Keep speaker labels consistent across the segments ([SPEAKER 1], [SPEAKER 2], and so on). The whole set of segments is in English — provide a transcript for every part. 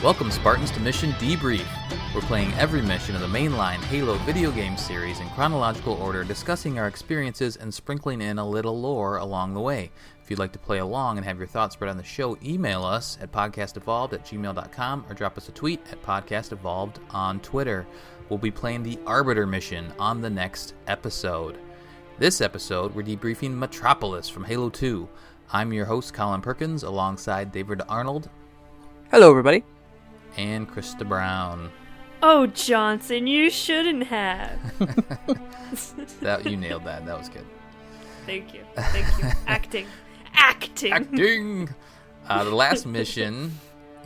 [SPEAKER 1] Welcome, Spartans, to Mission Debrief. We're playing every mission of the mainline Halo video game series in chronological order, discussing our experiences and sprinkling in a little lore along the way. If you'd like to play along and have your thoughts spread on the show, email us at podcastevolved@gmail.com or drop us a tweet at podcastevolved on Twitter. We'll be playing the Arbiter mission on the next episode. This episode, we're debriefing Metropolis from Halo 2. I'm your host, Colin Perkins, alongside David Arnold.
[SPEAKER 2] Hello, everybody.
[SPEAKER 1] And Krista Brown.
[SPEAKER 3] Oh, Johnson, you shouldn't have.
[SPEAKER 1] You nailed that. That was good.
[SPEAKER 3] Thank you. Acting.
[SPEAKER 1] The last mission,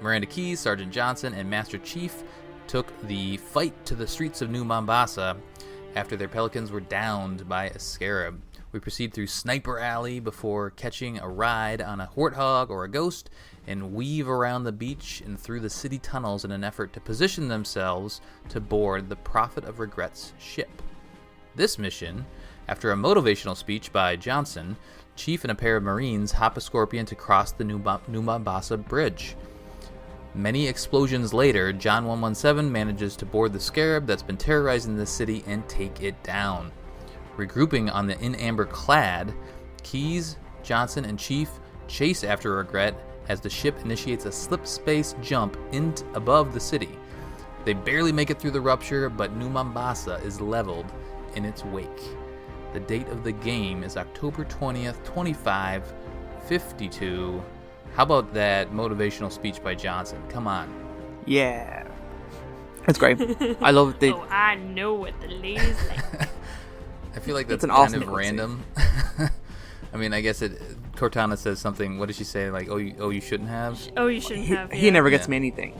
[SPEAKER 1] Miranda Keyes, Sergeant Johnson, and Master Chief took the fight to the streets of New Mombasa after their Pelicans were downed by a scarab. We proceed through Sniper Alley before catching a ride on a warthog or a ghost, and weave around the beach and through the city tunnels in an effort to position themselves to board the Prophet of Regret's ship. This mission, after a motivational speech by Johnson, Chief and a pair of Marines hop a Scorpion to cross the New Mombasa Bridge. Many explosions later, John 117 manages to board the Scarab that's been terrorizing the city and take it down. Regrouping on the In Amber clad, Keyes, Johnson, and Chief chase after Regret as the ship initiates a slip space jump above the city. They barely make it through the rupture, but New Mombasa is leveled in its wake. The date of the game is October 20th, 2552. How about that motivational speech by Johnson? Come on.
[SPEAKER 2] Yeah. That's great. I love it.
[SPEAKER 3] Oh, I know what the ladies like.
[SPEAKER 1] I feel like that's
[SPEAKER 2] an
[SPEAKER 1] kind
[SPEAKER 2] awesome
[SPEAKER 1] of random. I mean, I guess Cortana says something. What did she say? Like, you shouldn't have?
[SPEAKER 3] Oh, you shouldn't have.
[SPEAKER 2] He never gets me anything.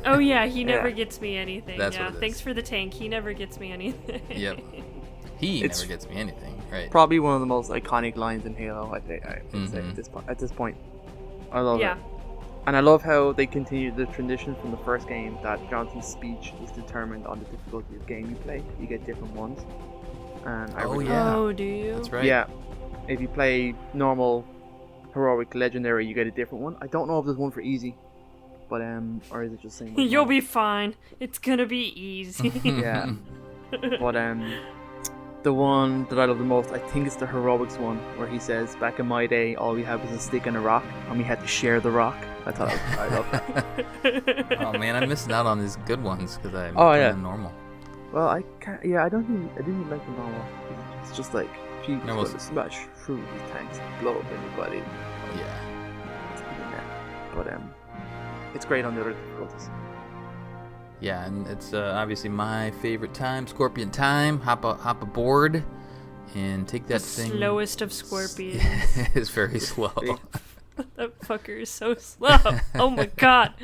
[SPEAKER 3] Oh, yeah, he never gets me anything.
[SPEAKER 1] That's what it is.
[SPEAKER 3] Thanks for the tank. He never gets me anything.
[SPEAKER 1] Yep. Never gets me anything. Right.
[SPEAKER 2] Probably one of the most iconic lines in Halo, I think, say at this point. I love it. And I love how they continue the tradition from the first game that Johnson's speech is determined on the difficulty of game you play. You get different ones. And
[SPEAKER 3] Oh, do you?
[SPEAKER 1] That's right.
[SPEAKER 2] Yeah. If you play normal, heroic, legendary, you get a different one. I don't know if there's one for easy, but or is it just saying?
[SPEAKER 3] You'll be fine. It's gonna be easy.
[SPEAKER 2] Yeah. But the one that I love the most, I think it's the heroics one, where he says, "Back in my day, all we had was a stick and a rock, and we had to share the rock." I love that.
[SPEAKER 1] Oh man, I'm missing out on these good ones because I'm playing normal.
[SPEAKER 2] Well, I can't. Yeah, I didn't like the normal. It's just like she's going to smash through these tanks and blow up anybody.
[SPEAKER 1] Yeah.
[SPEAKER 2] But it's great on the other difficulties.
[SPEAKER 1] Yeah, and it's obviously my favorite time, Scorpion time. Hop aboard and take that thing.
[SPEAKER 3] Slowest of Scorpions.
[SPEAKER 1] It's very slow.
[SPEAKER 3] That fucker is so slow. Oh my god.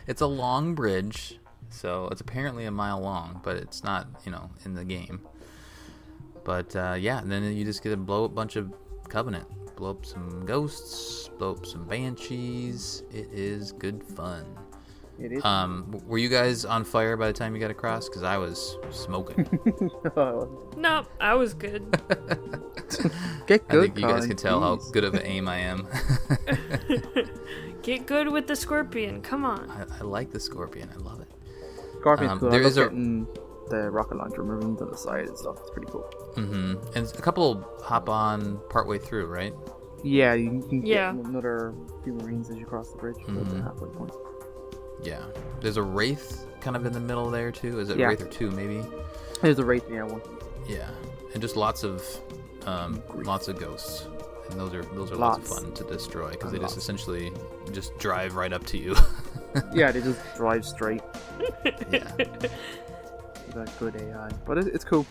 [SPEAKER 1] It's a long bridge, so it's apparently a mile long, but it's not, in the game. But and then you just get to blow up a bunch of Covenant. Blow up some ghosts, blow up some banshees. It is good fun.
[SPEAKER 2] It is.
[SPEAKER 1] Were you guys on fire by the time you got across? Because I was smoking.
[SPEAKER 3] No, I was good.
[SPEAKER 2] Get good.
[SPEAKER 1] I think you guys can tell how good of an aim I am.
[SPEAKER 3] Get good with the Scorpion. Come on.
[SPEAKER 1] I like the Scorpion. I love it.
[SPEAKER 2] Scorpion's cool.
[SPEAKER 1] There is
[SPEAKER 2] getting the rocket launcher Marines on the side and stuff. It's pretty cool.
[SPEAKER 1] Mm-hmm. And a couple hop on partway through, right?
[SPEAKER 2] Yeah, you can get another few Marines as you cross the bridge. At the halfway point.
[SPEAKER 1] Yeah. There's a Wraith kind of in the middle there, too. Is it Wraith or 2, maybe?
[SPEAKER 2] There's a Wraith, one.
[SPEAKER 1] Yeah. And just lots of ghosts. And those are lots of fun to destroy, because they just essentially just drive right up to you.
[SPEAKER 2] Yeah, they just drive straight.
[SPEAKER 1] Yeah.
[SPEAKER 2] That good AI. But it's cool.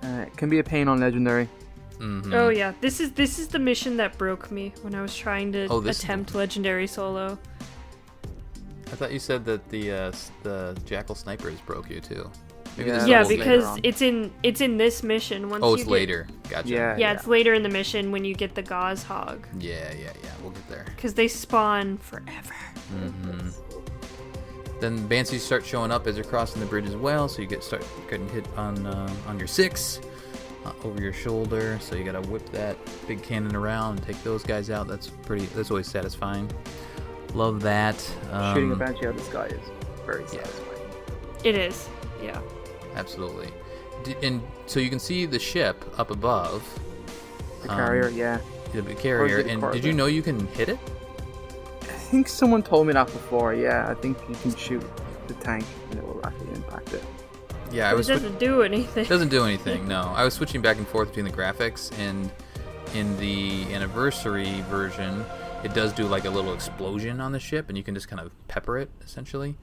[SPEAKER 2] It can be a pain on Legendary.
[SPEAKER 1] Mm-hmm.
[SPEAKER 3] Oh, yeah. This is the mission that broke me when I was trying to attempt Legendary solo.
[SPEAKER 1] I thought you said that the Jackal Snipers broke you too. Maybe
[SPEAKER 3] because it's in this mission.
[SPEAKER 1] It's later. Gotcha.
[SPEAKER 3] Yeah, it's later in the mission when you get the Gauze Hog.
[SPEAKER 1] Yeah. We'll get there.
[SPEAKER 3] Because they spawn forever.
[SPEAKER 1] Mm-hmm. Then Banshees start showing up as you're crossing the bridge as well, so you start getting hit on your 6 over your shoulder. So you gotta whip that big cannon around and take those guys out. That's always satisfying. Love that.
[SPEAKER 2] Shooting a banshee out of the sky is very satisfying.
[SPEAKER 3] It is, yeah.
[SPEAKER 1] Absolutely. And so you can see the ship up above.
[SPEAKER 2] The carrier, yeah.
[SPEAKER 1] The carrier. And did you know you can hit it?
[SPEAKER 2] I think someone told me that before, yeah. I think you can shoot the tank and it will actually impact it.
[SPEAKER 1] Yeah,
[SPEAKER 3] it doesn't do anything.
[SPEAKER 1] It doesn't do anything, no. I was switching back and forth between the graphics, and in the anniversary version, it does do like a little explosion on the ship, and you can just kind of pepper it, essentially.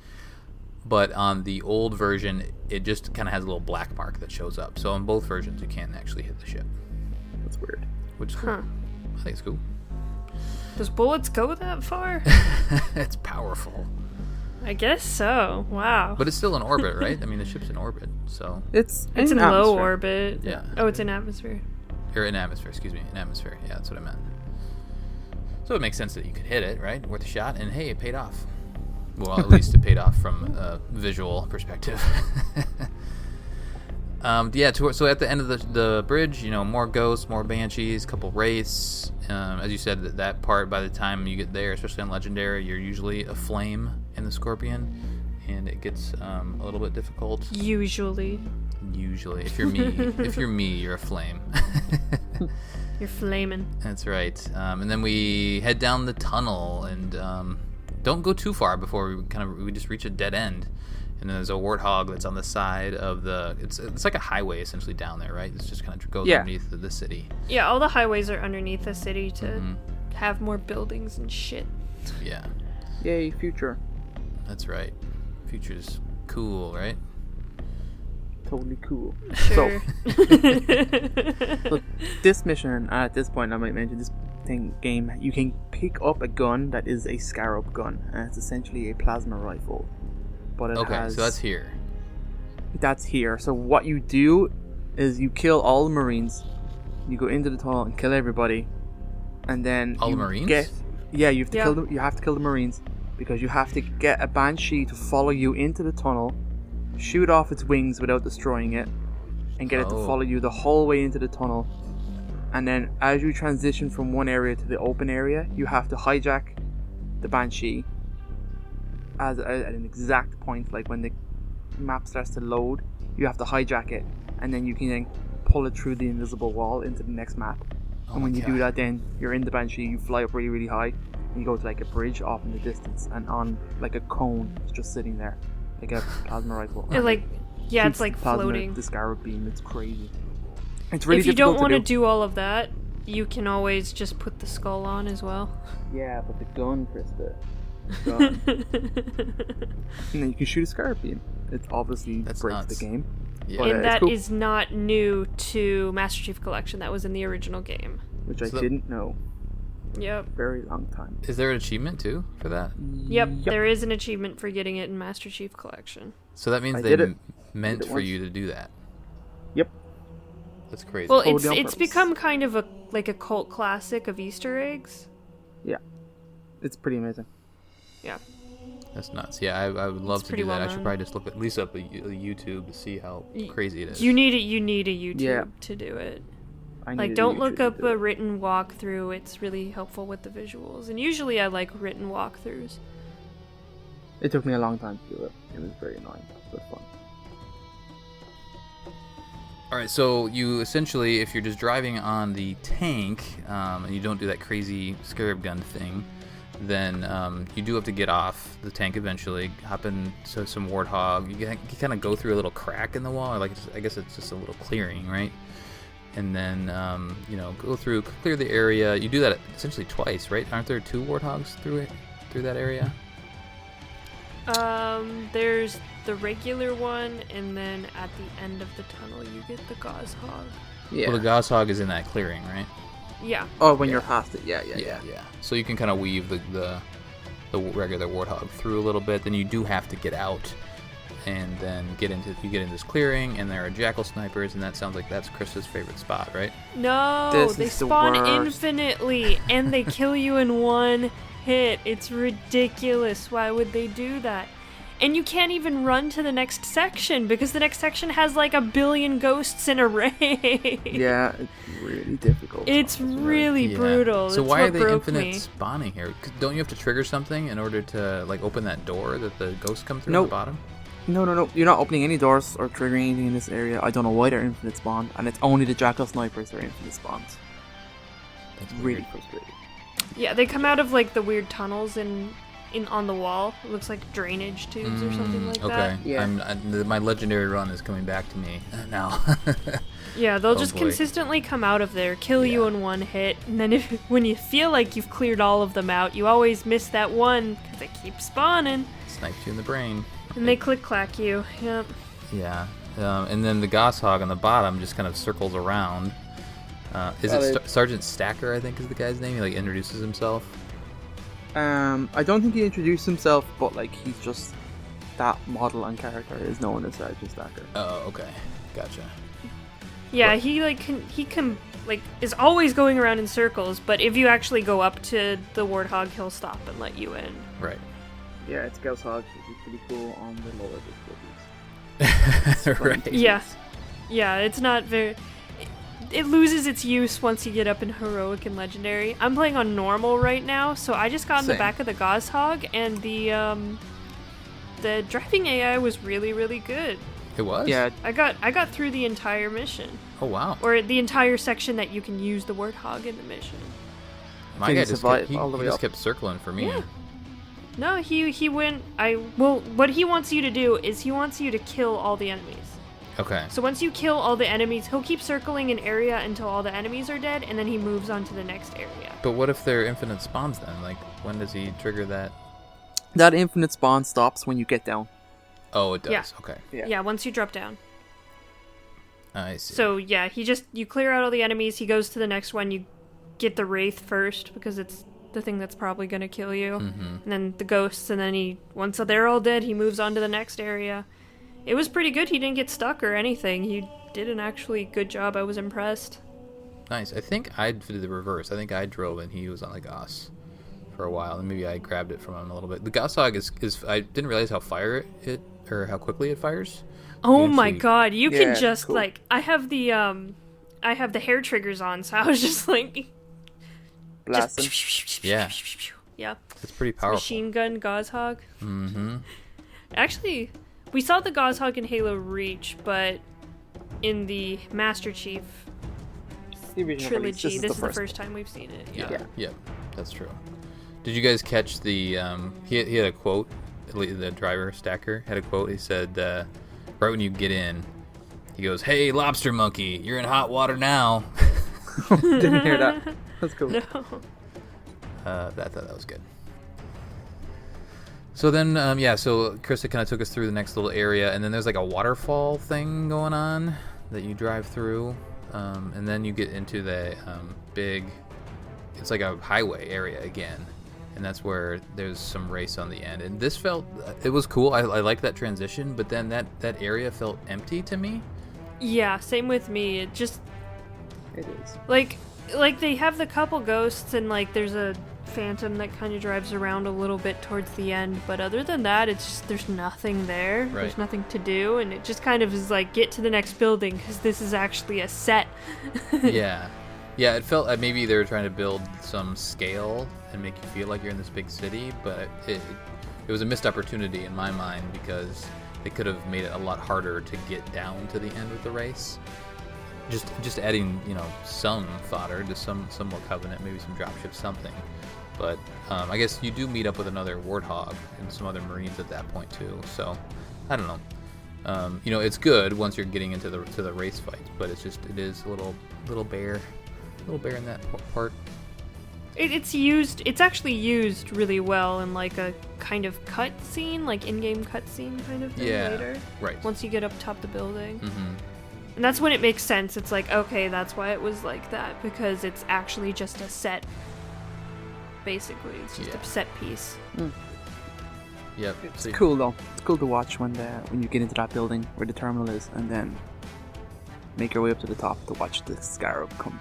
[SPEAKER 1] But on the old version, it just kind of has a little black mark that shows up. So on both versions, you can't actually hit the ship.
[SPEAKER 2] That's weird.
[SPEAKER 1] Which is cool. I think it's cool.
[SPEAKER 3] Does bullets go that far?
[SPEAKER 1] It's powerful.
[SPEAKER 3] I guess so. Wow.
[SPEAKER 1] But it's still in orbit, right? I mean, the ship's in orbit, so...
[SPEAKER 3] It's in low orbit.
[SPEAKER 1] Yeah.
[SPEAKER 3] Oh, it's in atmosphere.
[SPEAKER 1] Or in atmosphere, excuse me. In atmosphere, yeah, that's what I meant. So it makes sense that you could hit it, right? Worth a shot, and hey, it paid off. Well, at least it paid off from a visual perspective. So at the end of the bridge, more ghosts, more banshees, couple wraiths. As you said, that part, by the time you get there, especially on Legendary, you're usually a flame in the Scorpion, and it gets a little bit difficult.
[SPEAKER 3] Usually,
[SPEAKER 1] if you're me, you're a flame.
[SPEAKER 3] You're flaming.
[SPEAKER 1] That's right. And then we head down the tunnel, and don't go too far before we just reach a dead end. And then there's a warthog that's on the side of the... It's like a highway, essentially, down there, right? It just kind of goes underneath the city.
[SPEAKER 3] Yeah, all the highways are underneath the city to have more buildings and shit.
[SPEAKER 1] Yeah.
[SPEAKER 2] Yay, future.
[SPEAKER 1] That's right. Future's cool, right?
[SPEAKER 2] Totally cool.
[SPEAKER 3] Sure.
[SPEAKER 2] So this mission, at this point, I might mention this game, you can pick up a gun that is a Scarab gun, and it's essentially a plasma rifle. But so
[SPEAKER 1] that's here.
[SPEAKER 2] That's here. So what you do is you kill all the Marines. You go into the tunnel and kill everybody, and then
[SPEAKER 1] all the Marines.
[SPEAKER 2] You have to kill them. You have to kill the Marines because you have to get a Banshee to follow you into the tunnel, shoot off its wings without destroying it, and get it to follow you the whole way into the tunnel. And then as you transition from one area to the open area, you have to hijack the Banshee at an exact point, like when the map starts to load, you have to hijack it, and then you can then pull it through the invisible wall into the next map. And when you do that, then you're in the Banshee, you fly up really, really high, and you go to like a bridge off in the distance, and on like a cone, it's just sitting there, like a plasma rifle.
[SPEAKER 3] It's like floating.
[SPEAKER 2] The Scarab beam, it's crazy. It's really
[SPEAKER 3] if you don't want to do all of that, you can always just put the skull on as well.
[SPEAKER 2] Yeah, but the gun, Krista. And then you can shoot a Scarab beam. It obviously breaks the game.
[SPEAKER 1] Yeah.
[SPEAKER 3] And that is not new to Master Chief Collection. That was in the original game.
[SPEAKER 2] Which I didn't know.
[SPEAKER 3] Yep.
[SPEAKER 2] Very long time.
[SPEAKER 1] Is there an achievement too for that?
[SPEAKER 3] Yep. There is an achievement for getting it in Master Chief Collection.
[SPEAKER 1] So that means they meant for you to do that.
[SPEAKER 2] Yep.
[SPEAKER 1] That's crazy.
[SPEAKER 3] Well, it's become kind of a cult classic of Easter eggs.
[SPEAKER 2] Yeah. It's pretty amazing.
[SPEAKER 3] Yeah.
[SPEAKER 1] That's nuts. Yeah, I would love to do that. I should probably just look at least up a YouTube to see how crazy it is.
[SPEAKER 3] You need a YouTube to do it. Don't look up a written walkthrough. It's really helpful with the visuals. And usually I like written walkthroughs.
[SPEAKER 2] It took me a long time to do it. It was very annoying, but fun.
[SPEAKER 1] Alright, so you essentially, if you're just driving on the tank, and you don't do that crazy Scarab gun thing, then you do have to get off the tank eventually, hop into some warthog. You kind of go through a little crack in the wall, or I guess it's just a little clearing, right? And then go through, clear the area. You do that essentially twice, right? Aren't there 2 warthogs through that area?
[SPEAKER 3] There's the regular one, and then at the end of the tunnel you get the Gauze Hog.
[SPEAKER 1] Yeah. Well, the Gauze Hog is in that clearing, right?
[SPEAKER 3] Yeah.
[SPEAKER 2] Oh, when you're past it, yeah.
[SPEAKER 1] So you can kind of weave the regular warthog through a little bit. Then you do have to get out, and then you get into this clearing, and there are jackal snipers, and that sounds like that's Krista's favorite spot, right?
[SPEAKER 3] No, they spawn infinitely, and they kill you in one hit. It's ridiculous. Why would they do that? And you can't even run to the next section because the next section has like 1 billion ghosts in a raid.
[SPEAKER 2] Yeah, it's really difficult.
[SPEAKER 3] It's really brutal.
[SPEAKER 1] So
[SPEAKER 3] it's
[SPEAKER 1] why are they
[SPEAKER 3] broke
[SPEAKER 1] infinite
[SPEAKER 3] me.
[SPEAKER 1] spawning here? Don't you have to trigger something in order to like open that door that the ghosts come through
[SPEAKER 2] Nope.
[SPEAKER 1] at the bottom?
[SPEAKER 2] No. You're not opening any doors or triggering anything in this area. I don't know why they're infinite spawn, and it's only the Jackal snipers that are infinite spawns.
[SPEAKER 1] That's
[SPEAKER 2] Really
[SPEAKER 1] weird.
[SPEAKER 2] frustrating.
[SPEAKER 3] Yeah, they come out of like the weird tunnels in on the wall. It looks like drainage tubes or something like
[SPEAKER 1] Okay.
[SPEAKER 3] that.
[SPEAKER 2] Yeah.
[SPEAKER 1] My legendary run is coming back to me now.
[SPEAKER 3] Yeah, they'll
[SPEAKER 1] Oh,
[SPEAKER 3] just
[SPEAKER 1] boy.
[SPEAKER 3] consistently come out of there, kill you in one hit, and then when you feel like you've cleared all of them out, you always miss that one because they keep spawning.
[SPEAKER 1] Snipes you in the brain.
[SPEAKER 3] And they click-clack you. Yep.
[SPEAKER 1] Yeah. And then the Gosshog on the bottom just kind of circles around. Is it Sergeant Stacker, I think is the guy's name? He like introduces himself.
[SPEAKER 2] I don't think he introduced himself, but like he's just that model and character is known as Sergeant Stacker.
[SPEAKER 1] Oh, okay. Gotcha.
[SPEAKER 3] Yeah, he is always going around in circles, but if you actually go up to the Warthog, he'll stop and let you in.
[SPEAKER 1] Right.
[SPEAKER 2] Yeah, it's Gauss Hog, which is pretty cool on the lower difficulties.
[SPEAKER 1] Right.
[SPEAKER 3] Yeah. Yeah, it's not very... It loses its use once you get up in Heroic and Legendary. I'm playing on Normal right now, so I just got in the
[SPEAKER 2] Same.
[SPEAKER 3] back of the Gosshog, and the driving AI was really, really good.
[SPEAKER 1] It was?
[SPEAKER 2] Yeah,
[SPEAKER 3] I got through the entire mission.
[SPEAKER 1] Oh, wow.
[SPEAKER 3] Or the entire section that you can use the Warthog in the mission.
[SPEAKER 1] My
[SPEAKER 2] Can
[SPEAKER 1] guy
[SPEAKER 2] you
[SPEAKER 1] just
[SPEAKER 2] survive
[SPEAKER 1] kept, he,
[SPEAKER 2] all the
[SPEAKER 1] he
[SPEAKER 2] way
[SPEAKER 1] just
[SPEAKER 2] up?
[SPEAKER 1] kept circling for me.
[SPEAKER 3] Yeah. No, he went... what he wants you to do is he wants you to kill all the enemies.
[SPEAKER 1] Okay.
[SPEAKER 3] So once you kill all the enemies, he'll keep circling an area until all the enemies are dead, and then he moves on to the next area.
[SPEAKER 1] But what if they're infinite spawns then? Like, when does he trigger that?
[SPEAKER 2] that infinite spawn stops when you get down.
[SPEAKER 1] Oh, it does.
[SPEAKER 3] Yeah.
[SPEAKER 1] Okay.
[SPEAKER 3] Yeah, once you drop down.
[SPEAKER 1] I see.
[SPEAKER 3] So yeah, you clear out all the enemies, he goes to the next one, you get the Wraith first, because it's the thing that's probably going to kill you.
[SPEAKER 1] Mm-hmm.
[SPEAKER 3] And then the ghosts, and then once they're all dead, he moves on to the next area. It was pretty good. He didn't get stuck or anything. He did an actually good job. I was impressed.
[SPEAKER 1] Nice. I think I did the reverse. I think I drove and he was on the Goss for a while, and maybe I grabbed it from him a little bit. The Gosshog is I didn't realize how how quickly it fires.
[SPEAKER 3] Oh
[SPEAKER 1] You
[SPEAKER 3] my
[SPEAKER 1] actually-
[SPEAKER 3] god, you
[SPEAKER 2] Yeah,
[SPEAKER 3] can just
[SPEAKER 2] cool.
[SPEAKER 3] like I have the hair triggers on, so I was just like
[SPEAKER 2] Blasting.
[SPEAKER 1] Yeah.
[SPEAKER 3] Yeah.
[SPEAKER 1] It's pretty powerful.
[SPEAKER 3] Machine gun Gosshog.
[SPEAKER 1] Mm-hmm.
[SPEAKER 3] Actually, we saw the Gosshog in Halo Reach, but in the Master Chief
[SPEAKER 2] The original release.
[SPEAKER 3] trilogy, this is the
[SPEAKER 2] first.
[SPEAKER 3] first time we've seen it.
[SPEAKER 1] Yeah. Yep. That's true. Did you guys catch the he had a quote, the driver Stacker had a quote. He said right when you get in, he goes, "Hey, lobster monkey, you're in hot water now."
[SPEAKER 2] Didn't hear that. That's cool.
[SPEAKER 3] No.
[SPEAKER 1] I thought that was good. So then, so Krista kind of took us through the next little area, and then there's like a waterfall thing going on that you drive through, and then you get into the big, it's like a highway area again, and that's where there's some race on the end. And this it was cool. I liked that transition, but then that area felt empty to me.
[SPEAKER 3] Yeah, same with me. It
[SPEAKER 2] is.
[SPEAKER 3] like they have the couple ghosts, and like there's a phantom that kind of drives around a little bit towards the end, but other than that, it's just there's nothing there.
[SPEAKER 1] Right.
[SPEAKER 3] There's nothing to do, and it just kind of is like get to the next building because this is actually a set.
[SPEAKER 1] Yeah, it felt maybe they were trying to build some scale and make you feel like you're in this big city, but it was a missed opportunity in my mind because they could have made it a lot harder to get down to the end with the race. Just adding, some fodder to some more Covenant, maybe some dropships, something. But I guess you do meet up with another Warthog and some other Marines at that point too. So I don't know. It's good once you're getting into the race fights, but it is a little bare in that part.
[SPEAKER 3] It's actually used really well in like a kind of cut scene, like in-game cut scene kind of thing later.
[SPEAKER 1] Right.
[SPEAKER 3] Once you get up top the building.
[SPEAKER 1] Mm-hmm.
[SPEAKER 3] And that's when it makes sense. It's like, okay, that's why it was like that, because it's actually just a set. Basically, it's just a set piece.
[SPEAKER 1] Yep.
[SPEAKER 2] It's cool though. It's cool to watch when you get into that building where the terminal is, and then make your way up to the top to watch the Scarab come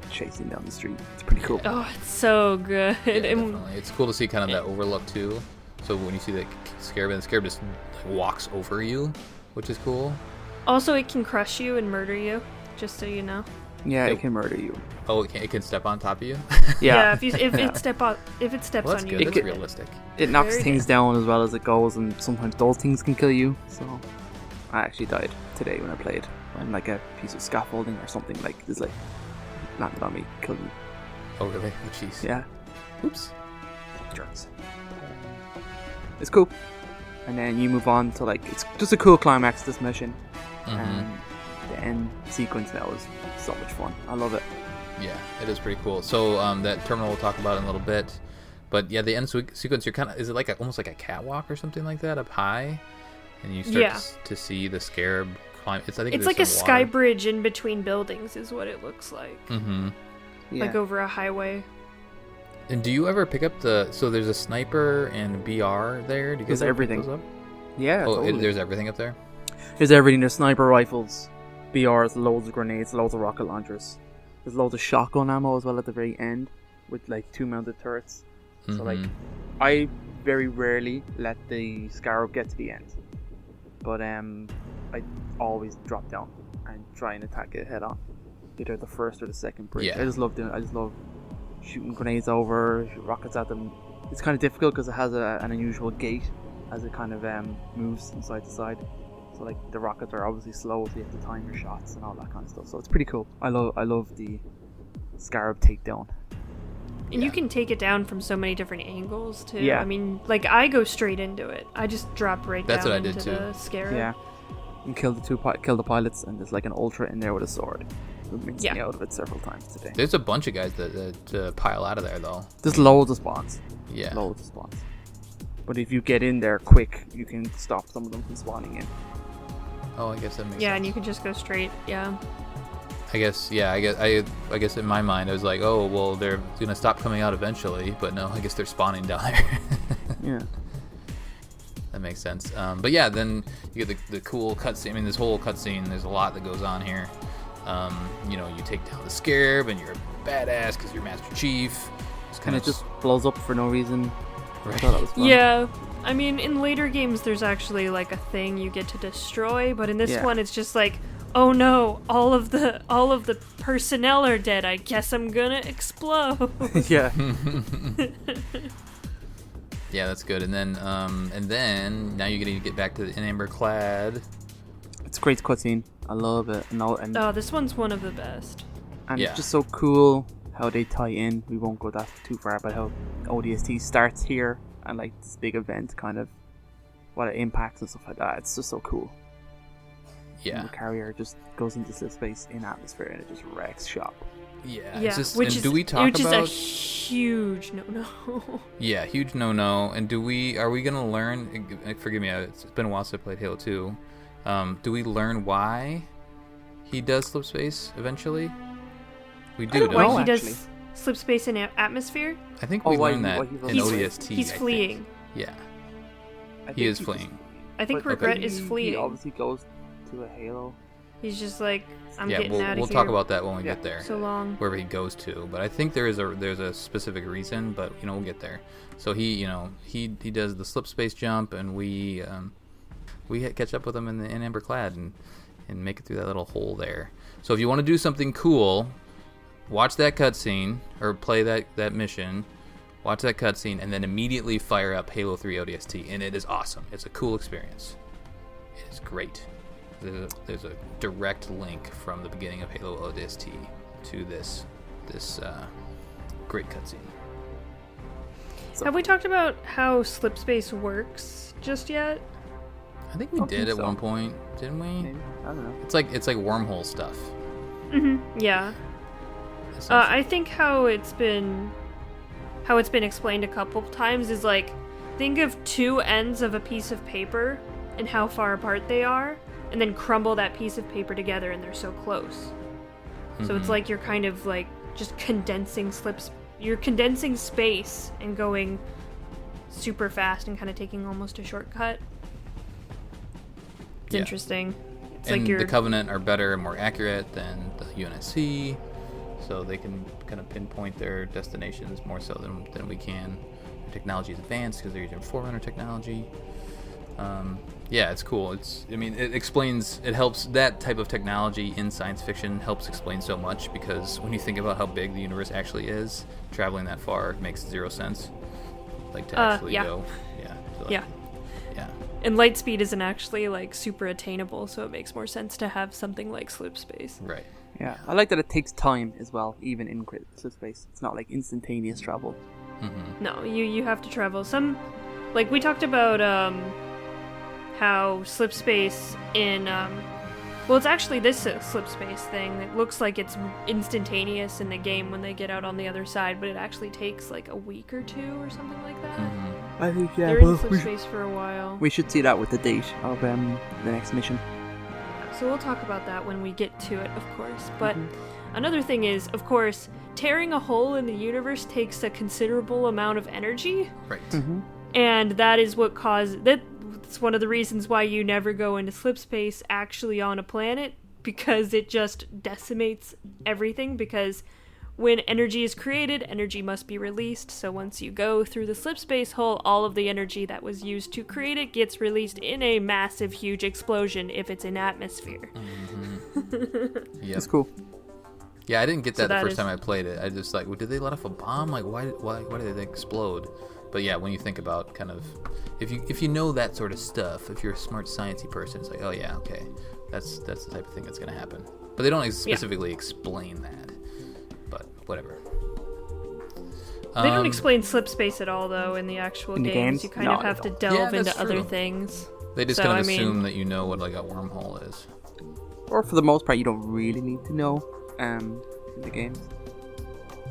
[SPEAKER 2] chasing down the street. It's pretty cool.
[SPEAKER 3] Oh, it's so good.
[SPEAKER 1] Yeah,
[SPEAKER 3] And
[SPEAKER 1] definitely. It's cool to see kind of that overlook too. So when you see the scarab, and the scarab just walks over you, which is cool.
[SPEAKER 3] Also, it can crush you and murder you, just so you know.
[SPEAKER 2] Yeah, it can murder you.
[SPEAKER 1] Oh, it can step on top of you.
[SPEAKER 3] Yeah, if it steps
[SPEAKER 1] well,
[SPEAKER 3] on you,
[SPEAKER 1] that's realistic.
[SPEAKER 2] It knocks things down as well as it goes, and sometimes those things can kill you. So I actually died today when I played. When like a piece of scaffolding or something like this landed on me, killed me.
[SPEAKER 1] Oh really? Oh jeez.
[SPEAKER 2] Yeah.
[SPEAKER 1] Oops.
[SPEAKER 2] Jerks. It's cool. And then you move on to like it's just a cool climax to this mission. And the end sequence now is so much fun. I love it.
[SPEAKER 1] Yeah, it is pretty cool. So that terminal we'll talk about in a little bit. But yeah, the end sequence, you're kind of, is it like almost like a catwalk or something like that up high? And you start to see the scarab climb. It's
[SPEAKER 3] like a sky bridge in between buildings is what it looks like.
[SPEAKER 1] Mm-hmm.
[SPEAKER 2] Yeah.
[SPEAKER 3] Like over a highway.
[SPEAKER 1] And do you ever pick up so there's a sniper and BR there? Do you
[SPEAKER 2] There's everything.
[SPEAKER 1] Those up?
[SPEAKER 2] Yeah, totally.
[SPEAKER 1] There's everything up there?
[SPEAKER 2] There's everything. There's sniper rifles, BRs, loads of grenades, loads of rocket launchers. There's loads of shotgun ammo as well at the very end with like 2 mounted turrets. So like, I very rarely let the scarab get to the end, but I always drop down and try and attack it head on, either the first or the second bridge.
[SPEAKER 1] Yeah.
[SPEAKER 2] I just love doing it. I just love shooting grenades over, shoot rockets at them. It's kind of difficult because it has an unusual gait as it kind of moves from side to side. So like the rockets are obviously slow, so you have to time your shots and all that kind of stuff. So it's pretty cool. I love the scarab takedown.
[SPEAKER 3] And you can take it down from so many different angles too.
[SPEAKER 2] Yeah.
[SPEAKER 3] I mean, like I go straight into it. I just drop right
[SPEAKER 1] That's
[SPEAKER 3] down
[SPEAKER 1] what I did
[SPEAKER 3] into
[SPEAKER 1] too.
[SPEAKER 3] the scarab.
[SPEAKER 2] Yeah. And kill the pilots, and there's like an ultra in there with a sword. It rinsed me out of it several times today.
[SPEAKER 1] There's a bunch of guys that pile out of there though.
[SPEAKER 2] There's loads of spawns.
[SPEAKER 1] Yeah.
[SPEAKER 2] Loads of spawns. But if you get in there quick, you can stop some of them from spawning in.
[SPEAKER 1] Oh, I guess that makes sense.
[SPEAKER 3] Yeah, and you can just go straight. Yeah.
[SPEAKER 1] I guess in my mind I was like, oh well, they're gonna stop coming out eventually, but no, I guess they're spawning down there.
[SPEAKER 2] Yeah.
[SPEAKER 1] That makes sense. But yeah, then you get the cool cutscene. I mean, this whole cutscene, there's a lot that goes on here. You take down the scarab, and you're a badass because you're Master Chief.
[SPEAKER 2] And it just blows up for no reason.
[SPEAKER 1] Right.
[SPEAKER 2] I thought that was fun.
[SPEAKER 3] Yeah. I mean, in later games, there's actually like a thing you get to destroy, but in this one, it's just like, oh no, all of the personnel are dead. I guess I'm gonna explode.
[SPEAKER 2] Yeah.
[SPEAKER 1] Yeah, that's good. And then now you're gonna get back to the Amber Clad.
[SPEAKER 2] It's a great cutscene. I love it. And
[SPEAKER 3] Oh, this one's one of the best.
[SPEAKER 2] And it's just so cool how they tie in. We won't go that too far, but how ODST starts here and like this big event, kind of what it impacts and stuff like that. It's just so cool.
[SPEAKER 1] Yeah.
[SPEAKER 2] And the carrier just goes into space in atmosphere and it just wrecks shop.
[SPEAKER 1] Yeah.
[SPEAKER 3] Yeah,
[SPEAKER 1] Which is a
[SPEAKER 3] huge no-no.
[SPEAKER 1] Yeah, huge no-no. And are we gonna learn? Forgive me, it's been a while since I played Halo 2. Do we learn why he does slip space eventually? We do,
[SPEAKER 3] why
[SPEAKER 1] don't
[SPEAKER 3] he
[SPEAKER 1] we?
[SPEAKER 3] does slip space in atmosphere?
[SPEAKER 1] I think we learned that in ODST.
[SPEAKER 3] He's fleeing.
[SPEAKER 1] Yeah. He is fleeing.
[SPEAKER 3] I think Regret is fleeing.
[SPEAKER 2] He obviously goes to a Halo.
[SPEAKER 3] He's just like, I'm getting out of here.
[SPEAKER 1] We'll talk about that when we get there.
[SPEAKER 3] So long.
[SPEAKER 1] Wherever he goes to, but I think there's a specific reason, but we'll get there. So he does the slip space jump, and we catch up with him in Amber Clad and make it through that little hole there. So if you want to do something cool, watch that cutscene or play that mission. Watch that cutscene and then immediately fire up Halo 3 ODST, and it is awesome. It's a cool experience. It is great. There's a direct link from the beginning of Halo ODST to this great cutscene.
[SPEAKER 3] So, have we talked about how slip space works just yet?
[SPEAKER 1] I think we did at one point, didn't we?
[SPEAKER 2] Maybe. I don't know.
[SPEAKER 1] It's like wormhole stuff.
[SPEAKER 3] Mm-hmm. Yeah. I think how it's been explained a couple times is like, think of two ends of a piece of paper and how far apart they are, and then crumble that piece of paper together and they're so close. Mm-hmm. So it's like you're kind of like just condensing you're condensing space and going super fast and kind of taking almost a shortcut. It's interesting. It's
[SPEAKER 1] and
[SPEAKER 3] like
[SPEAKER 1] the Covenant are better and more accurate than the UNSC, so they can kind of pinpoint their destinations more so than we can. technology is advanced because they're using Forerunner technology. Yeah, it's cool. It explains, it helps, that type of technology in science fiction helps explain so much, because when you think about how big the universe actually is, traveling that far makes zero sense. Like, to actually go. Yeah. So like,
[SPEAKER 3] yeah.
[SPEAKER 1] Yeah.
[SPEAKER 3] And light speed isn't actually, like, super attainable, so it makes more sense to have something like slip space.
[SPEAKER 1] Right.
[SPEAKER 2] Yeah, I like that it takes time as well, even in slip space. It's not like instantaneous travel.
[SPEAKER 1] Mm-hmm.
[SPEAKER 3] No, you have to travel. Like, we talked about, how slip space in well, it's actually this slip space thing. It looks like it's instantaneous in the game when they get out on the other side, but it actually takes like a week or two or something like that.
[SPEAKER 1] Mm-hmm.
[SPEAKER 2] I think
[SPEAKER 3] they're in slip space for a while.
[SPEAKER 2] We should see that with the date of the next mission.
[SPEAKER 3] So we'll talk about that when we get to it, of course. But another thing is, of course, tearing a hole in the universe takes a considerable amount of energy.
[SPEAKER 1] Right.
[SPEAKER 2] Mm-hmm.
[SPEAKER 3] And that is what it's one of the reasons why you never go into slip space actually on a planet, because it just decimates everything, because when energy is created, energy must be released. So once you go through the slip space hole, all of the energy that was used to create it gets released in a massive, huge explosion if it's in atmosphere.
[SPEAKER 1] Mm-hmm. Yep.
[SPEAKER 2] That's cool.
[SPEAKER 1] Yeah, I didn't get that the first time I played it. I just like, well, did they let off a bomb? Like, why did they explode? But yeah, when you think about kind of, if you know that sort of stuff, if you're a smart sciencey person, it's like, oh yeah, okay, that's the type of thing that's gonna happen. But they don't specifically explain that. But whatever.
[SPEAKER 3] They don't explain slip space at all, though, in the actual games. You kind of have to delve into other things.
[SPEAKER 1] They just kind of assume that you know what like a wormhole is.
[SPEAKER 2] Or for the most part, you don't really need to know in the games.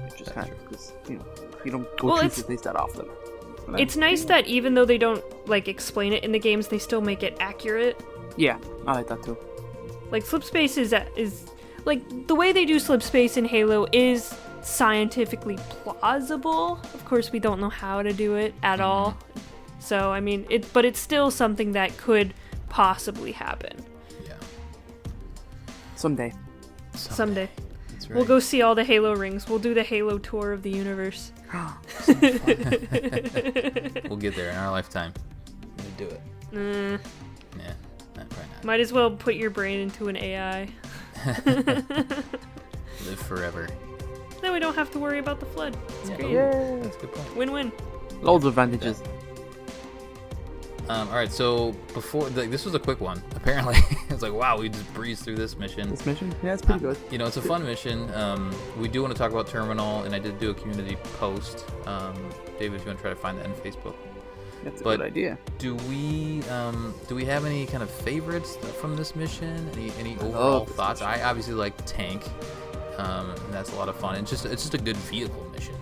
[SPEAKER 2] It just kind of, because you don't go through things that often.
[SPEAKER 3] It's nice that even though they don't like explain it in the games, they still make it accurate.
[SPEAKER 2] Yeah, I like that too.
[SPEAKER 3] Like, slip space is like, the way they do slip space in Halo is scientifically plausible. Of course, we don't know how to do it at all. So, I mean, but it's still something that could possibly happen.
[SPEAKER 1] Yeah.
[SPEAKER 3] Someday.
[SPEAKER 1] That's right.
[SPEAKER 3] We'll go see all the Halo rings. We'll do the Halo tour of the universe.
[SPEAKER 1] We'll get there in our lifetime. We'll do it. Yeah, probably not.
[SPEAKER 3] Might as well put your brain into an AI.
[SPEAKER 1] Live forever.
[SPEAKER 3] Then we don't have to worry about the flood. It's great.
[SPEAKER 2] Yay.
[SPEAKER 1] That's a good point.
[SPEAKER 3] Win-win.
[SPEAKER 2] Loads of advantages.
[SPEAKER 1] All right, so before this was a quick one. Apparently, it's like, wow, we just breezed through this mission.
[SPEAKER 2] Yeah, it's pretty good.
[SPEAKER 1] It's a fun mission. We do want to talk about Terminal, and I did do a community post. David, if you want to try to find that on Facebook.
[SPEAKER 2] That's a good idea.
[SPEAKER 1] Do we have any kind of favorites from this mission? Any overall thoughts? I obviously like Tank. And that's a lot of fun. It's just a good vehicle mission.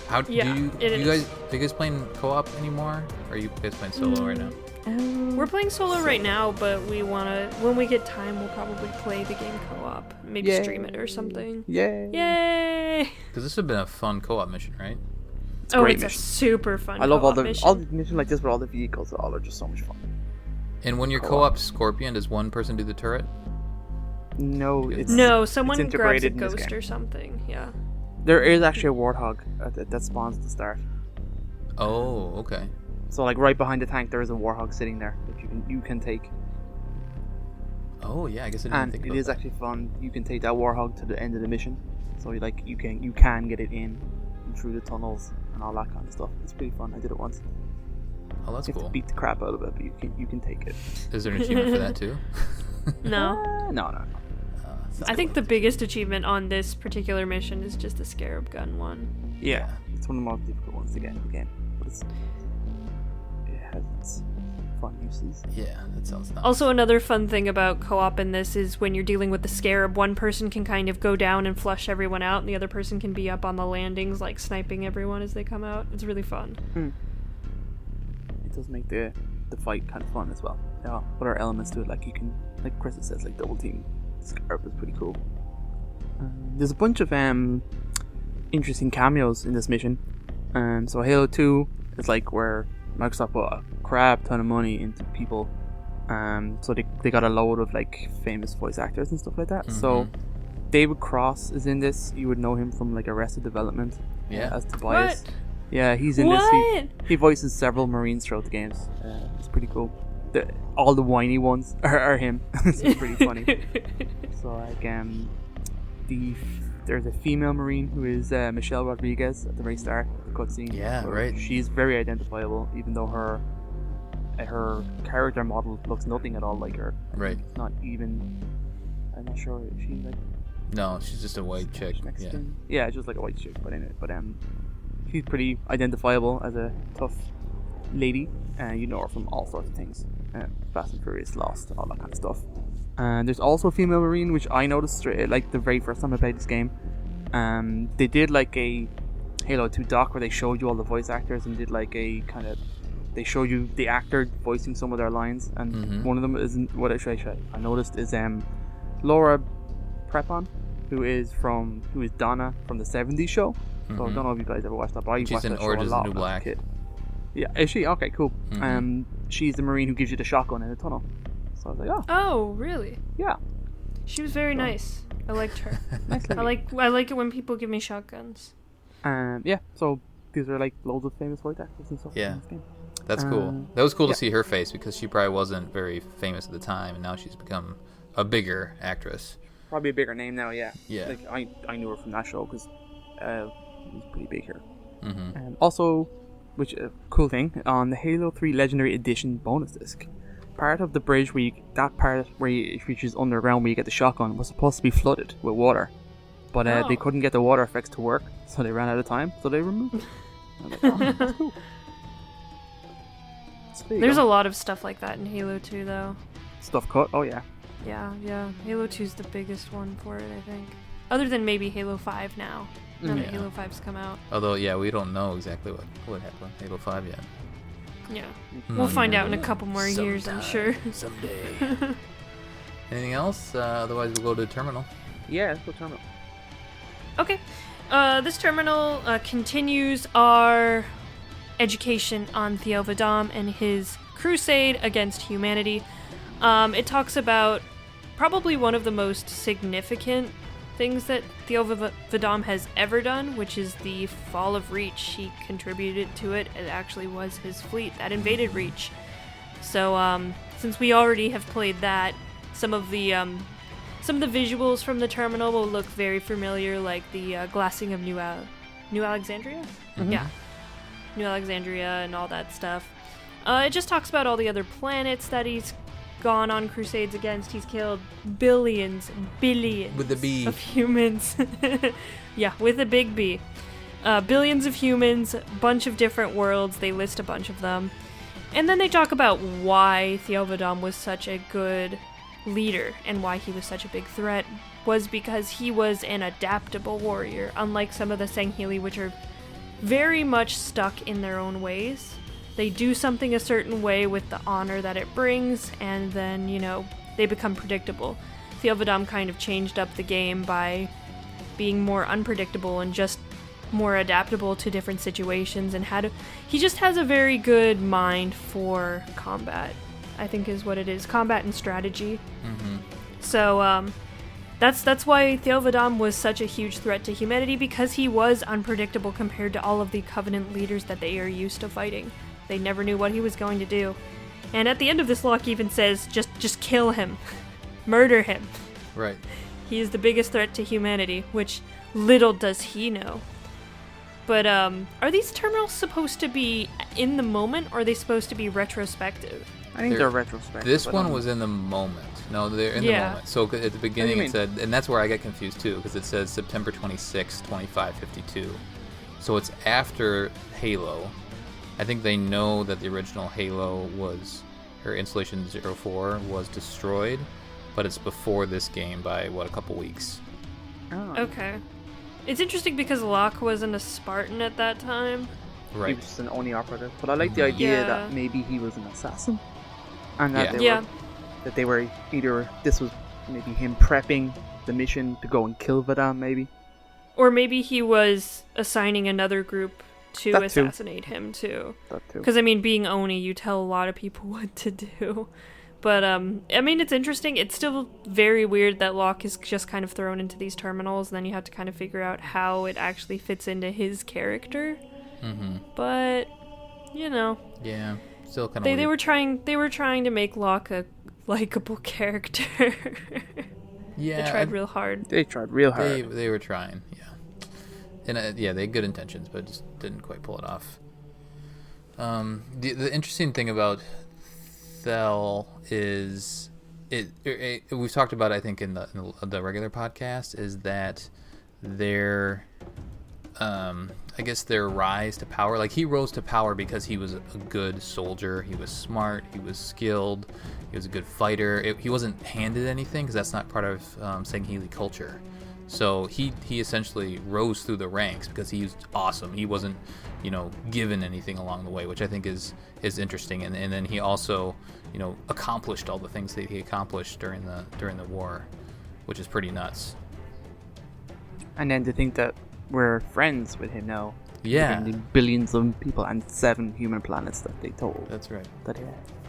[SPEAKER 1] Are you guys playing co-op anymore? Or are you guys playing solo right now?
[SPEAKER 3] We're playing solo right now, but we wanna, when we get time, we'll probably play the game co-op. Maybe stream it or something. Yay!
[SPEAKER 1] Because this would have been a fun co-op mission, right?
[SPEAKER 3] It's a super fun.
[SPEAKER 2] I love all the
[SPEAKER 3] mission.
[SPEAKER 2] missions like this, where all the vehicles all are just so much fun.
[SPEAKER 1] And when you're co-op Scorpion, does one person do the turret?
[SPEAKER 2] No,
[SPEAKER 3] someone grabs a ghost or something. Yeah.
[SPEAKER 2] There is actually a warthog that spawns at the start.
[SPEAKER 1] Oh, okay.
[SPEAKER 2] So, like, right behind the tank, there is a warthog sitting there that you can take.
[SPEAKER 1] Oh yeah, I guess I didn't think about that. And it is
[SPEAKER 2] actually fun. You can take that warthog to the end of the mission, so you can get it in and through the tunnels and all that kind of stuff. It's pretty fun. I did it once.
[SPEAKER 1] Oh, that's cool.
[SPEAKER 2] You have to beat the crap out of it, but you can take it.
[SPEAKER 1] Is there an achievement for that too?
[SPEAKER 3] No.
[SPEAKER 2] No.
[SPEAKER 3] I think the biggest achievement on this particular mission is just the Scarab Gun one.
[SPEAKER 2] Yeah, it's one of the most difficult ones to get in the game. But it has its fun uses.
[SPEAKER 1] Yeah, that sounds nice.
[SPEAKER 3] Also, another fun thing about co-op in this is when you're dealing with the Scarab, one person can kind of go down and flush everyone out, and the other person can be up on the landings, like sniping everyone as they come out. It's really fun.
[SPEAKER 2] It does make the fight kind of fun as well. Yeah, what are elements to it? Like, you can, like Chris says, like double team Scarab is pretty cool. There's a bunch of interesting cameos in this mission. So Halo 2 is like where Microsoft put a crap ton of money into people. So they got a load of like famous voice actors and stuff like that. So David Cross is in this. You would know him from like Arrested Development.
[SPEAKER 1] Yeah.
[SPEAKER 2] As Tobias. Yeah, he's in this. He voices several Marines throughout the games. It's pretty cool. All the whiny ones are him. It's pretty funny. So like there's a female Marine who is Michelle Rodriguez at the very start of the cutscene.
[SPEAKER 1] Yeah, right.
[SPEAKER 2] She's very identifiable, even though her character model looks nothing at all like her.
[SPEAKER 1] Right.
[SPEAKER 2] It's not even. I'm not sure. Is she like?
[SPEAKER 1] No, she's just a white chick.
[SPEAKER 2] Yeah, just like a white chick, but in it. But she's pretty identifiable as a tough lady, and you know her from all sorts of things. Fast and Furious, Lost, all that kind of stuff. And there's also a female Marine, which I noticed like the very first time I played this game. They did like a Halo 2 doc where they showed you all the voice actors and did like a kind of. They showed you the actor voicing some of their lines, and one of them isn't what I noticed is Laura Prepon, who is Donna from the 70s show. So I don't know if you guys ever watched that, but I watched that show a lot. New Black. Yeah, is she? Okay, cool. She's the Marine who gives you the shotgun in the tunnel. So I was like,
[SPEAKER 3] oh, really?
[SPEAKER 2] Yeah.
[SPEAKER 3] She was very nice. I liked her.
[SPEAKER 2] Nice lady.
[SPEAKER 3] I like it when people give me shotguns.
[SPEAKER 2] Yeah. So these are like loads of famous voice actors and stuff.
[SPEAKER 1] Yeah.
[SPEAKER 2] In this game.
[SPEAKER 1] That's cool. That was cool to see her face because she probably wasn't very famous at the time, and now she's become a bigger actress.
[SPEAKER 2] Probably a bigger name now. Yeah.
[SPEAKER 1] Yeah.
[SPEAKER 2] Like I knew her from that show because it was pretty big here. Also. Which cool thing on the Halo 3 Legendary Edition bonus disc, part of the bridge where it features underground where you get the shotgun was supposed to be flooded with water, but they couldn't get the water effects to work, so they ran out of time, so they removed it. I'm like, that's cool. So
[SPEAKER 3] there's a lot of stuff like that in Halo 2 though.
[SPEAKER 2] Stuff cut? Oh yeah.
[SPEAKER 3] Yeah. Halo 2 is the biggest one for it, I think. Other than maybe Halo 5 now. Now that Halo 5's come out.
[SPEAKER 1] Although, yeah, we don't know exactly what happened with Halo 5 yet.
[SPEAKER 3] Yeah. We'll find out in a couple more years, I'm sure.
[SPEAKER 1] Someday. Anything else? Otherwise, we'll go to Terminal.
[SPEAKER 2] Yeah, let's go Terminal.
[SPEAKER 3] Okay. This Terminal continues our education on Theovadam and his crusade against humanity. It talks about probably one of the most significant things that Theovadam has ever done, which is the fall of Reach. He contributed to it. It actually was his fleet that invaded Reach. So since we already have played that, some of the visuals from the Terminal will look very familiar, like the glassing of New Alexandria? Yeah. New Alexandria and all that stuff. It just talks about all the other planets that he's gone on crusades against. He's killed billions
[SPEAKER 1] with a B
[SPEAKER 3] of humans. Yeah, with a big B. Billions of humans, bunch of different worlds. They list a bunch of them. And then they talk about why Theovadam was such a good leader and why he was such a big threat was because he was an adaptable warrior, unlike some of the Sangheili, which are very much stuck in their own ways. They do something a certain way with the honor that it brings, and then, they become predictable. Theovadam kind of changed up the game by being more unpredictable and just more adaptable to different situations, and he just has a very good mind for combat, I think is what it is. Combat and strategy. So, that's why Theovadam was such a huge threat to humanity, because he was unpredictable compared to all of the Covenant leaders that they are used to fighting. They never knew what he was going to do. And at the end of this, Locke even says, just kill him. Murder him.
[SPEAKER 1] Right.
[SPEAKER 3] He is the biggest threat to humanity, which little does he know. But, are these terminals supposed to be in the moment, or are they supposed to be retrospective?
[SPEAKER 2] I think they're retrospective.
[SPEAKER 1] This one was in the moment. No, they're in the moment. So at the beginning it said, and that's where I get confused too, because it says September 26, 2552. So it's after Halo. I think they know that the original Halo or Installation 04 was destroyed, but it's before this game by, a couple weeks.
[SPEAKER 2] Oh.
[SPEAKER 3] Okay. It's interesting because Locke wasn't a Spartan at that time.
[SPEAKER 1] Right.
[SPEAKER 2] He was just an Oni operative. But I like the idea that maybe he was an assassin. And that they were either, this was maybe him prepping the mission to go and kill Vadam, maybe.
[SPEAKER 3] Or maybe he was assigning another group to assassinate him too.
[SPEAKER 2] That too.
[SPEAKER 3] Because being Oni, you tell a lot of people what to do. But it's interesting. It's still very weird that Locke is just kind of thrown into these terminals, and then you have to kind of figure out how it actually fits into his character. But
[SPEAKER 1] Yeah, still kind of.
[SPEAKER 3] They were trying to make Locke a likable character.
[SPEAKER 1] Yeah,
[SPEAKER 3] they tried real hard.
[SPEAKER 2] They tried real hard.
[SPEAKER 1] They were trying, and they had good intentions, but just didn't quite pull it off. The interesting thing about Thel is we've talked about, I think, in the regular podcast, is that their I guess their rise to power, like he rose to power because he was a good soldier, he was smart, he was skilled, he was a good fighter. He wasn't handed anything because that's not part of Sangheili culture. So he essentially rose through the ranks because he was awesome. He wasn't, given anything along the way, which I think is interesting. And then he also, accomplished all the things that he accomplished during the war, which is pretty nuts. And
[SPEAKER 2] then to think that we're friends with him now.
[SPEAKER 1] Yeah.
[SPEAKER 2] The billions of people and 7 human planets that they told.
[SPEAKER 1] That's right.
[SPEAKER 2] That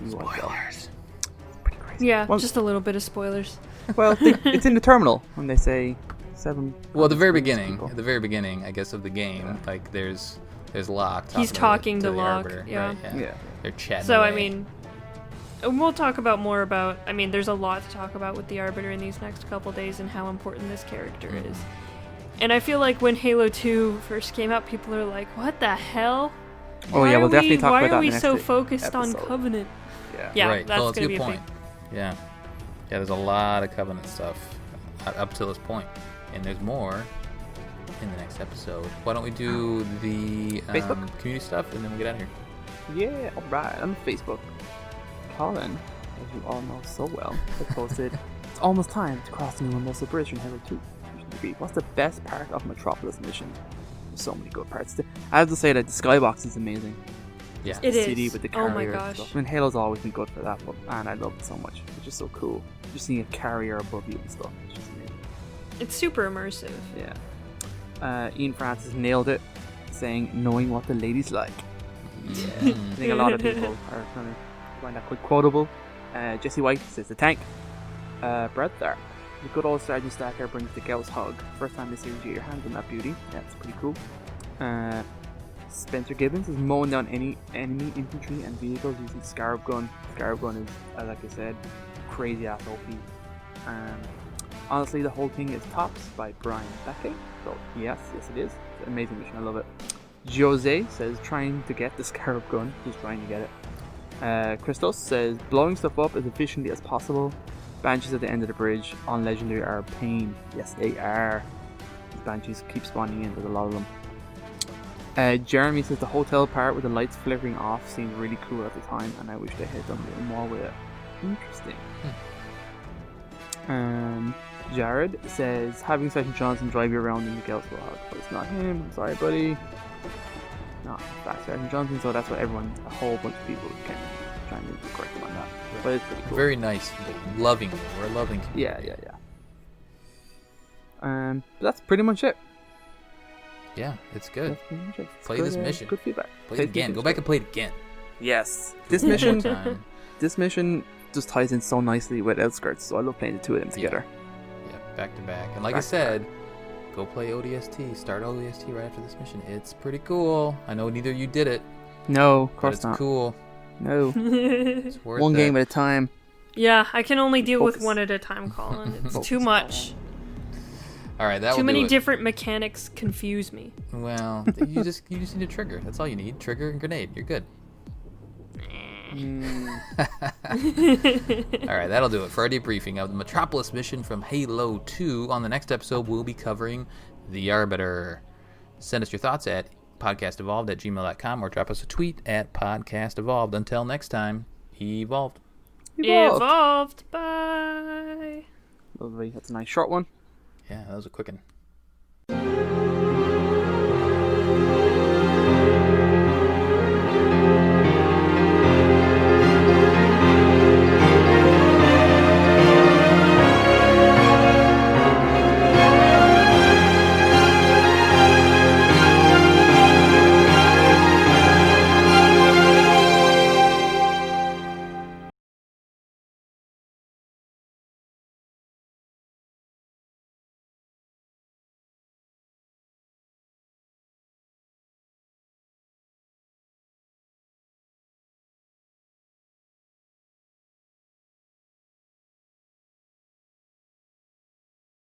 [SPEAKER 1] Spoilers.
[SPEAKER 2] It's pretty crazy.
[SPEAKER 3] Yeah, just a little bit of spoilers.
[SPEAKER 2] Well, it's in the terminal when they say 7.
[SPEAKER 1] Well, at the very beginning, I guess, of the game, like there's Locke.
[SPEAKER 3] He's talking to Locke.
[SPEAKER 1] Arbiter,
[SPEAKER 3] yeah.
[SPEAKER 1] Right? Yeah. They're chatting.
[SPEAKER 3] So
[SPEAKER 1] away.
[SPEAKER 3] I mean, we'll talk about more about. I mean, there's a lot to talk about with the Arbiter in these next couple days and how important this character is. And I feel like when Halo 2 first came out, people are like, "What the hell?
[SPEAKER 2] We'll definitely talk about that.
[SPEAKER 3] Why are we so focused on Covenant?"
[SPEAKER 2] Yeah,
[SPEAKER 1] right.
[SPEAKER 3] That's gonna be a
[SPEAKER 1] point. Yeah, there's a lot of Covenant stuff up to this point, and there's more in the next episode. Why don't we do the community stuff and then we get out of here?
[SPEAKER 2] Yeah, alright. On Facebook, Colin, as you all know so well, has posted, "It's almost time to cross the new Mimosa Bridge in Halo 2. What's the best part of Metropolis mission?" There's so many good parts. I have to say that the skybox is amazing.
[SPEAKER 1] Yeah,
[SPEAKER 3] it is.
[SPEAKER 2] City with the carrier.
[SPEAKER 3] Oh my gosh.
[SPEAKER 2] Stuff. I mean, Halo's always been good for that, but man, I love it so much. It's just so cool. Just seeing a carrier above you and stuff. It's just amazing.
[SPEAKER 3] It's super immersive.
[SPEAKER 2] Yeah. Ian Francis nailed it, saying, "Knowing what the ladies like." Yeah. I think a lot of people are going to find that quite quotable. Jesse White says the tank. Brad Tharp. The good old Sergeant Stacker brings the Gauss hug. First time this series you get your hands on that beauty. That's pretty cool. Spencer Gibbons is mowing down any enemy infantry and vehicles using Scarab Gun. Scarab Gun is, like I said, crazy ass OP. Honestly, the whole thing is tops by Brian Beckett. So yes it is. It's an amazing mission. I love it. Jose says trying to get the Scarab Gun. He's trying to get it. Christos says blowing stuff up as efficiently as possible. Banshees at the end of the bridge on Legendary are a pain. Yes, they are. These Banshees keep spawning in, there's a lot of them. Jeremy says the hotel part with the lights flickering off seemed really cool at the time, and I wish they had done a little more with it. Interesting. Jared says having Sergeant Johnson drive you around in the Gauss log, but it's not him. I'm sorry, buddy. No, it's back Sergeant Johnson, so that's what everyone, a whole bunch of people can trying to correct him on that. But it's pretty cool.
[SPEAKER 1] Very nice, loving. We're a loving community.
[SPEAKER 2] Yeah. But that's pretty much it.
[SPEAKER 1] Yeah, it's good.
[SPEAKER 2] That's pretty much it.
[SPEAKER 1] Play
[SPEAKER 2] good,
[SPEAKER 1] this mission.
[SPEAKER 2] Good feedback.
[SPEAKER 1] Play it again. Go back and play it again.
[SPEAKER 2] Yes. This mission.
[SPEAKER 1] Time.
[SPEAKER 2] This mission just ties in so nicely with Outskirts, so I love playing the two of them together.
[SPEAKER 1] Yeah, back to back. And like I said, go play ODST. Start ODST right after this mission. It's pretty cool. I know neither of you did it.
[SPEAKER 2] No, of course
[SPEAKER 1] but it's
[SPEAKER 2] not.
[SPEAKER 1] Cool.
[SPEAKER 2] No.
[SPEAKER 1] It's worth
[SPEAKER 2] one
[SPEAKER 1] it.
[SPEAKER 2] game at a time.
[SPEAKER 3] Yeah, I can only deal
[SPEAKER 2] Focus.
[SPEAKER 3] with one at a time, Colin. It's
[SPEAKER 2] Focus.
[SPEAKER 3] too much.
[SPEAKER 1] All right, that
[SPEAKER 3] Too
[SPEAKER 1] will
[SPEAKER 3] many
[SPEAKER 1] do it.
[SPEAKER 3] different mechanics confuse me.
[SPEAKER 1] Well, you just need a trigger. That's all you need. Trigger and grenade. You're good. All right, that'll do it for our debriefing of the Metropolis mission from Halo 2. On the next episode, we'll be covering the Arbiter. Send us your thoughts at podcastevolved@gmail.com or drop us a tweet at podcastevolved. Until next time, evolved.
[SPEAKER 3] Evolved. Bye.
[SPEAKER 2] Lovely. That's a nice short one.
[SPEAKER 1] Yeah, that was a quick one.